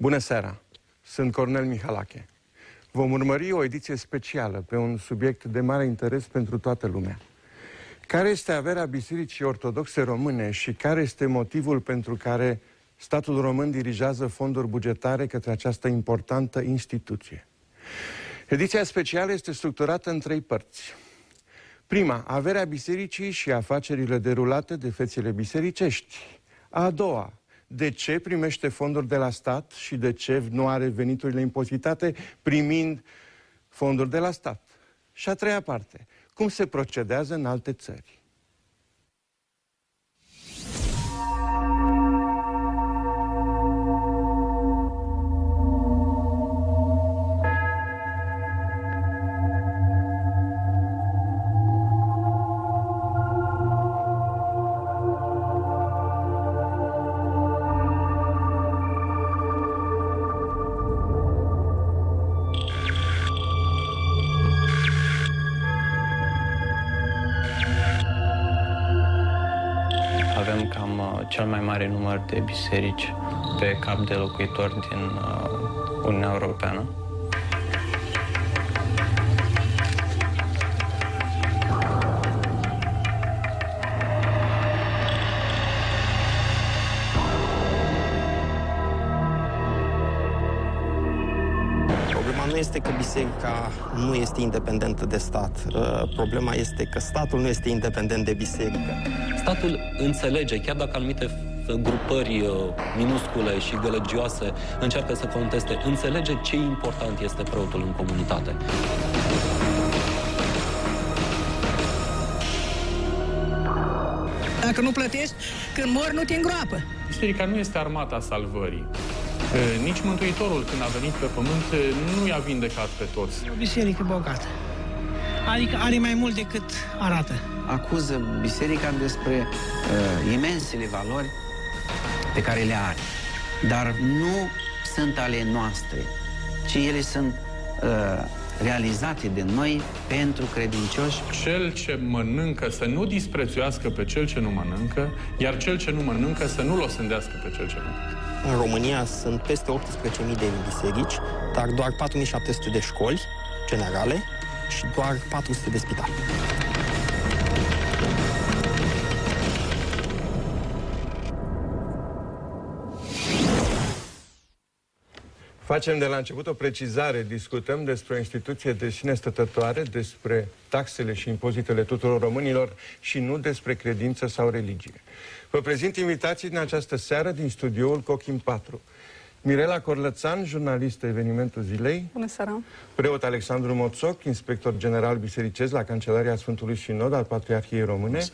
Bună seara! Sunt Cornel Mihalache. Vom urmări o ediție specială pe un subiect de mare interes pentru toată lumea. Care este averea Bisericii Ortodoxe Române și care este motivul pentru care statul român dirigează fonduri bugetare către această importantă instituție? Ediția specială este structurată în 3 părți. Prima, averea bisericii și afacerile derulate de fețele bisericești. A doua, de ce primește fonduri de la stat și de ce nu are veniturile impozitate primind fonduri de la stat. Și a treia parte, cum se procedează în alte țări. Avem cam cel mai mare număr de biserici pe cap de locuitori din Uniunea Europeană. Problema nu este că biserica nu este independentă de stat. Problema este că statul nu este independent de biserică. Statul înțelege, chiar dacă anumite grupări minuscule și gălăgioase încearcă să conteste, înțelege ce important este preotul în comunitate. Dacă nu plătești, când mor, nu te îngroapă. Biserica nu este armata salvării. Nici Mântuitorul, când a venit pe pământ, nu i-a vindecat pe toți. E o biserică bogată. Adică are mai mult decât arată. Acuză biserica despre imensele valori pe care le are. Dar nu sunt ale noastre, ci ele sunt realizate de noi pentru credincioși. Cel ce mănâncă să nu disprețuiască pe cel ce nu mănâncă, iar cel ce nu mănâncă să nu-l osândească pe cel ce mănâncă. În România sunt peste 18.000 de biserici, dar doar 4.700 de școli generale și doar 400 de spitale. Facem de la început o precizare. Discutăm despre o instituție de sine stătătoare, despre taxele și impozitele tuturor românilor și nu despre credință sau religie. Vă prezint invitații din această seară din studioul Cochin 4. Mirela Corlățan, jurnalistă Evenimentul Zilei. Bună seara. Preot Alexandru Moțoc, inspector general bisericesc la Cancelaria Sfântului Sinod al Patriarhiei Române.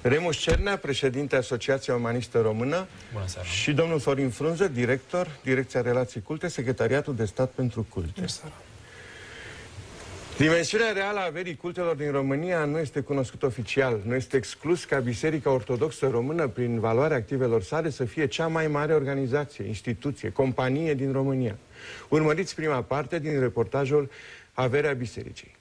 Remus Cernea, președinte Asociația Umanistă Română. Bună seara. Și domnul Florin Frunză, director, Direcția Relații Culte, Secretariatul de Stat pentru Culte. Bună seara. Dimensiunea reală a averii cultelor din România nu este cunoscută oficial. Nu este exclus ca Biserica Ortodoxă Română, prin valoarea activelor sale, să fie cea mai mare organizație, instituție, companie din România. Urmăriți prima parte din reportajul Averea Bisericii.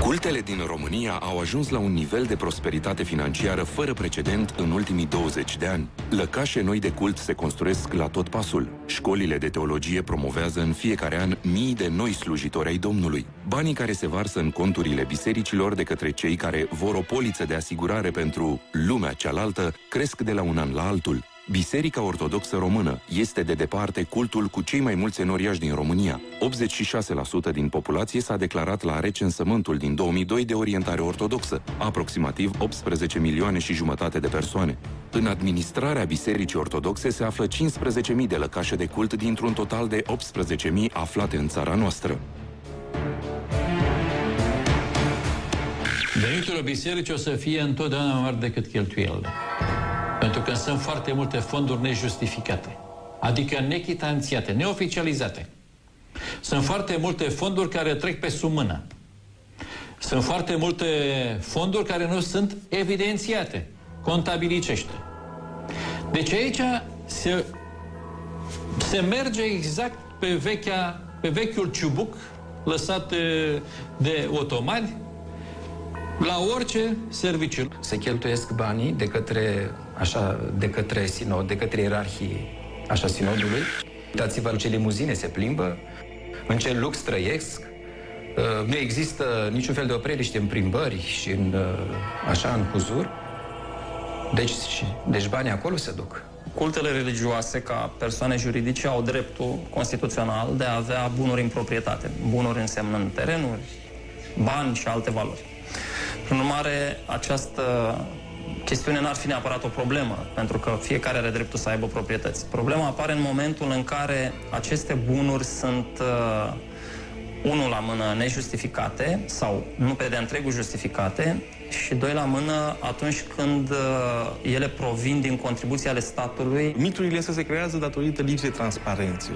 Cultele din România au ajuns la un nivel de prosperitate financiară fără precedent în ultimii 20 de ani. Lăcașe noi de cult se construiesc la tot pasul. Școlile de teologie promovează în fiecare an mii de noi slujitori ai Domnului. Banii care se varsă în conturile bisericilor de către cei care vor o poliță de asigurare pentru lumea cealaltă cresc de la un an la altul. Biserica Ortodoxă Română este de departe cultul cu cei mai mulți enoriași din România. 86% din populație s-a declarat la recensământul din 2002 de orientare ortodoxă, aproximativ 18 milioane și jumătate de persoane. În administrarea Bisericii Ortodoxe se află 15.000 de lăcașe de cult dintr-un total de 18.000 aflate în țara noastră. Veniturile bisericii o să fie întotdeauna mai mari decât cheltuielile. Pentru că sunt foarte multe fonduri nejustificate, adică nechitanțiate, neoficializate. Sunt foarte multe fonduri care trec pe sub mână. Sunt foarte multe fonduri care nu sunt evidențiate, contabilicește. Deci aici se merge exact pe vechiul ciubuc lăsat de otomani la orice serviciu. Se cheltuiesc banii de către așa, de către sinod, de către ierarhie, așa, sinodului. Uitați-vă ce limuzine se plimbă, în ce lux trăiesc. Nu există niciun fel de opreliște în plimbări și așa, în huzur. Deci banii acolo se duc. Cultele religioase, ca persoane juridice, au dreptul constituțional de a avea bunuri în proprietate. Bunuri însemnând terenuri, bani și alte valori. Prin urmare, această chestiune n-ar fi neapărat o problemă, pentru că fiecare are dreptul să aibă proprietăți. Problema apare în momentul în care aceste bunuri sunt, unul la mână, nejustificate sau nu pe de întregul justificate și doi la mână atunci când ele provin din contribuții ale statului. Miturile astea se creează datorită lipsei transparenței.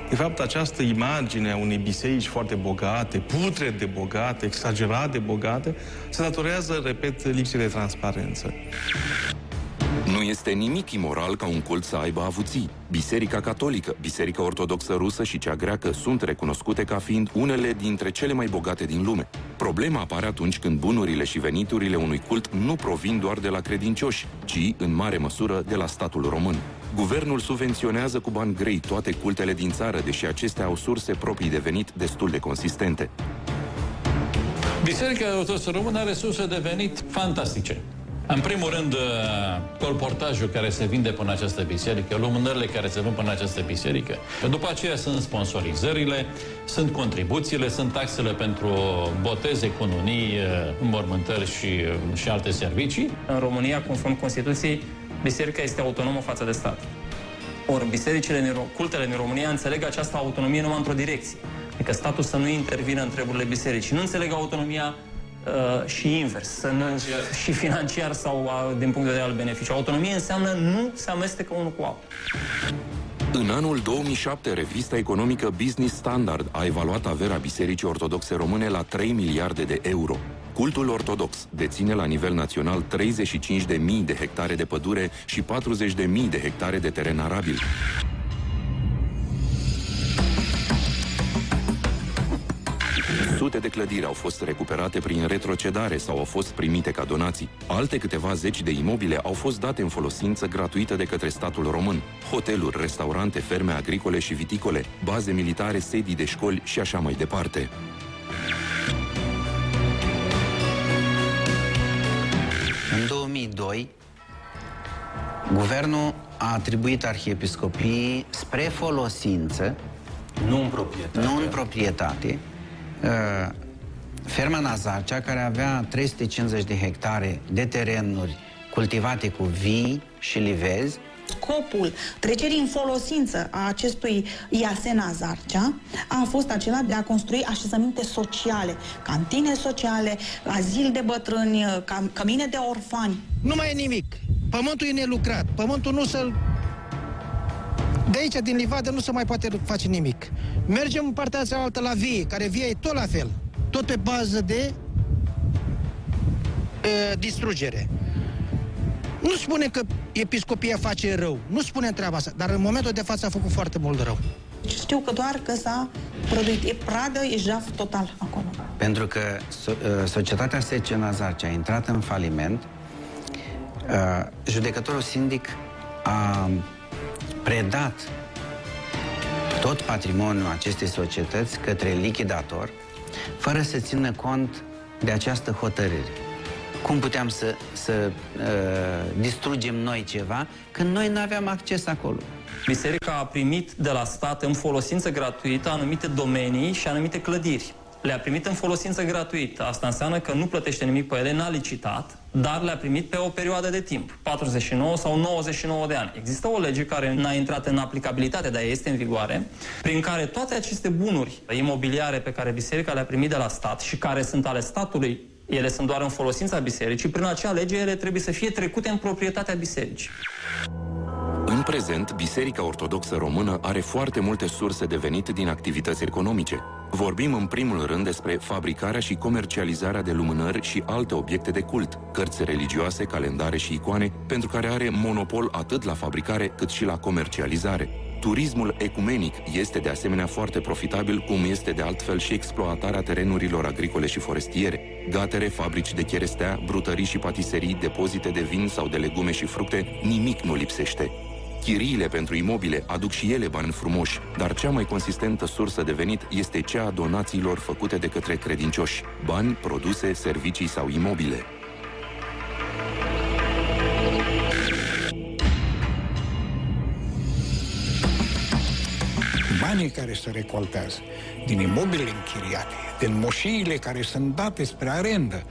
De fapt, această imagine a unei biserici foarte bogate, putre de bogate, exagerat de bogate, se datorează, repet, lipsei de transparență. Nu este nimic imoral ca un cult să aibă avuții. Biserica catolică, Biserica ortodoxă rusă și cea greacă sunt recunoscute ca fiind unele dintre cele mai bogate din lume. Problema apare atunci când bunurile și veniturile unui cult nu provin doar de la credincioși, ci, în mare măsură, de la statul român. Guvernul subvenționează cu bani grei toate cultele din țară, deși acestea au surse proprii de venit destul de consistente. Biserica Ortodoxă Română are surse de venit fantastice. În primul rând, colportajul care se vinde până această biserică, lumânările care se vând până această biserică. După aceea sunt sponsorizările, sunt contribuțiile, sunt taxele pentru boteze, cununii, înmormântări și alte servicii. În România, conform Constituției, biserica este autonomă față de stat. Ori bisericile, cultele din România înțeleg această autonomie numai într-o direcție. Adică statul să nu intervină în treburile bisericii. Nu înțeleg autonomia și invers, și financiar sau din punct de vedere al beneficiu. Autonomie înseamnă nu se amestecă unul cu altul. În anul 2007, revista economică Business Standard a evaluat averea Bisericii Ortodoxe Române la 3 miliarde de euro. Cultul ortodox deține la nivel național 35.000 de hectare de pădure și 40.000 de hectare de teren arabil. Sute de clădiri au fost recuperate prin retrocedare sau au fost primite ca donații. Alte câteva zeci de imobile au fost date în folosință gratuită de către statul român. Hoteluri, restaurante, ferme agricole și viticole, baze militare, sedii de școli și așa mai departe. În 2002, guvernul a atribuit arhiepiscopiei spre folosință, nu în proprietate, ferma Nazarcea, care avea 350 de hectare de terenuri cultivate cu vii și livezi. Scopul trecerii în folosință a acestui IAS Nazarcea a fost acela de a construi așezăminte sociale, cantine sociale, azil de bătrâni, cămine de orfani. Nu mai e nimic. Pământul e nelucrat. Pământul nu se... De aici, din livadă, nu se mai poate face nimic. Mergem în partea cealaltă la vie, care vie e tot la fel. Tot pe bază de distrugere. Nu spune că episcopia face rău. Nu spune treaba asta. Dar în momentul de față a făcut foarte mult rău. Știu că doar că s-a produit. E pradă, e jaf total acolo. Pentru că societatea SC Nazarcea a intrat în faliment, judecătorul sindic a predat tot patrimoniul acestei societăți către lichidator, fără să țină cont de această hotărâre. Cum puteam să distrugem noi ceva când noi nu aveam acces acolo? Biserica a primit de la stat în folosință gratuită anumite domenii și anumite clădiri. Le-a primit în folosință gratuită. Asta înseamnă că nu plătește nimic pe ele, n-a licitat, dar le-a primit pe o perioadă de timp, 49 sau 99 de ani. Există o lege care n-a intrat în aplicabilitate, dar este în vigoare, prin care toate aceste bunuri imobiliare pe care biserica le-a primit de la stat și care sunt ale statului, ele sunt doar în folosința bisericii, prin acea lege ele trebuie să fie trecute în proprietatea bisericii. În prezent, Biserica Ortodoxă Română are foarte multe surse de venit din activități economice. Vorbim în primul rând despre fabricarea și comercializarea de lumânări și alte obiecte de cult, cărți religioase, calendare și icoane, pentru care are monopol atât la fabricare cât și la comercializare. Turismul ecumenic este de asemenea foarte profitabil, cum este de altfel și exploatarea terenurilor agricole și forestiere. Gatere, fabrici de cherestea, brutării și patiserii, depozite de vin sau de legume și fructe, nimic nu lipsește. Chiriile pentru imobile aduc și ele bani frumoși, dar cea mai consistentă sursă de venit este cea a donațiilor făcute de către credincioși, bani, produse, servicii sau imobile. Banii care se recoltează din imobilele închiriate, din moșiile care sunt date spre arendă,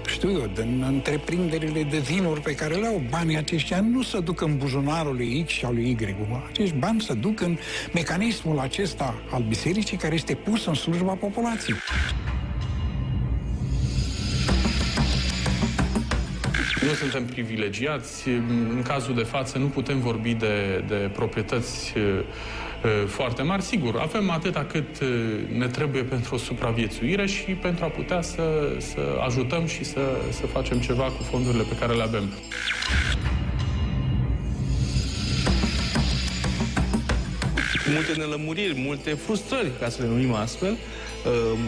știu eu, din întreprinderile de vinuri pe care le au, banii aceștia nu se duc în buzunarul lui X și al lui Y. Acești bani se duc în mecanismul acesta al bisericii care este pus în slujba populației. Nu suntem privilegiați. În cazul de față nu putem vorbi de proprietăți foarte mari. Sigur, avem atâta cât ne trebuie pentru o supraviețuire și pentru a putea să ajutăm și să facem ceva cu fondurile pe care le avem. Multe nelămuriri, multe frustrări, ca să le numim astfel,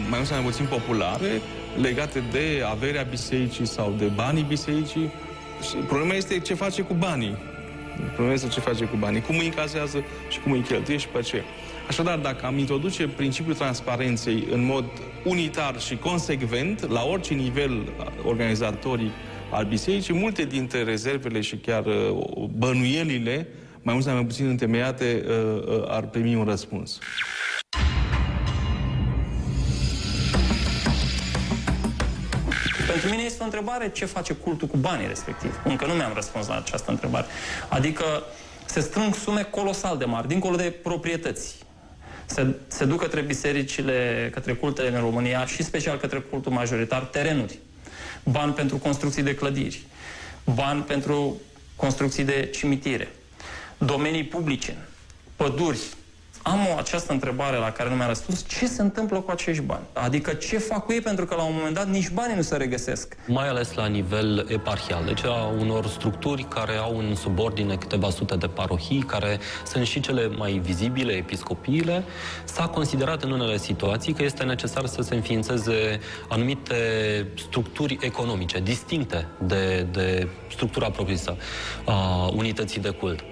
mai mult sau mai puțin populare, legate de averea bisericii sau de banii bisericii. Problema este ce face cu banii. Problema este ce face cu banii, cum îi încasează și cum îi cheltuie și pe ce. Așadar, dacă am introduce principiul transparenței în mod unitar și consecvent, la orice nivel organizatorii al bisericii, multe dintre rezervele și chiar bănuielile, mai mult sau mai puțin întemeiate, ar primi un răspuns. Pentru mine este o întrebare ce face cultul cu banii respectiv. Încă nu mi-am răspuns la această întrebare. Adică se strâng sume colosal de mari, dincolo de proprietăți. Se duc către bisericile, către cultele în România și special către cultul majoritar, terenuri. Bani pentru construcții de clădiri, bani pentru construcții de cimitire, domenii publice, păduri. Am această întrebare la care nu mi-a răspuns. Ce se întâmplă cu acești bani? Adică ce fac cu ei? Pentru că la un moment dat nici banii nu se regăsesc. Mai ales la nivel eparhial. Deci a unor structuri care au în subordine câteva sute de parohii, care sunt și cele mai vizibile, episcopiile, s-a considerat în unele situații că este necesar să se înființeze anumite structuri economice, distincte de structura propriu-zisă a unității de cult.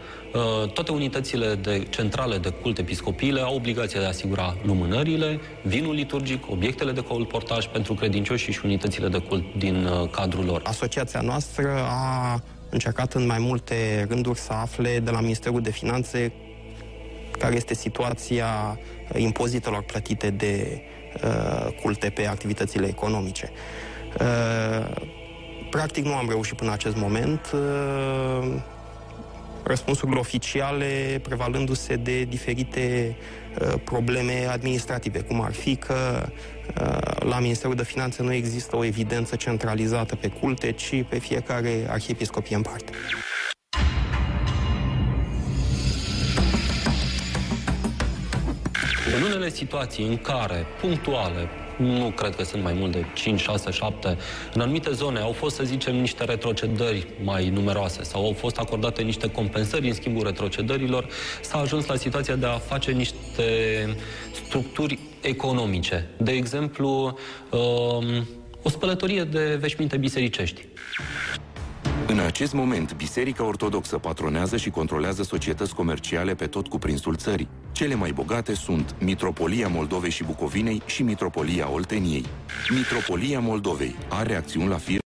Toate unitățile centrale de cult episcopiile au obligația de a asigura lumânările, vinul liturgic, obiectele de colportaj pentru credincioși și unitățile de cult din cadrul lor. Asociația noastră a încercat în mai multe rânduri să afle de la Ministerul de Finanțe care este situația impozitelor plătite de culte pe activitățile economice. Practic nu am reușit până în acest moment, răspunsurile oficiale prevalându-se de diferite probleme administrative, cum ar fi că la Ministerul de Finanțe nu există o evidență centralizată pe culte, ci pe fiecare arhiepiscopie în parte. În unele situații în care, punctuale, nu cred că sunt mai mult de 5, 6, 7, în anumite zone au fost, să zicem, niște retrocedări mai numeroase sau au fost acordate niște compensări în schimbul retrocedărilor, s-a ajuns la situația de a face niște structuri economice. De exemplu, o spălătorie de veșminte bisericești. În acest moment, Biserica Ortodoxă patronează și controlează societăți comerciale pe tot cuprinsul țării. Cele mai bogate sunt Mitropolia Moldovei și Bucovinei și Mitropolia Olteniei. Mitropolia Moldovei are acțiuni la firme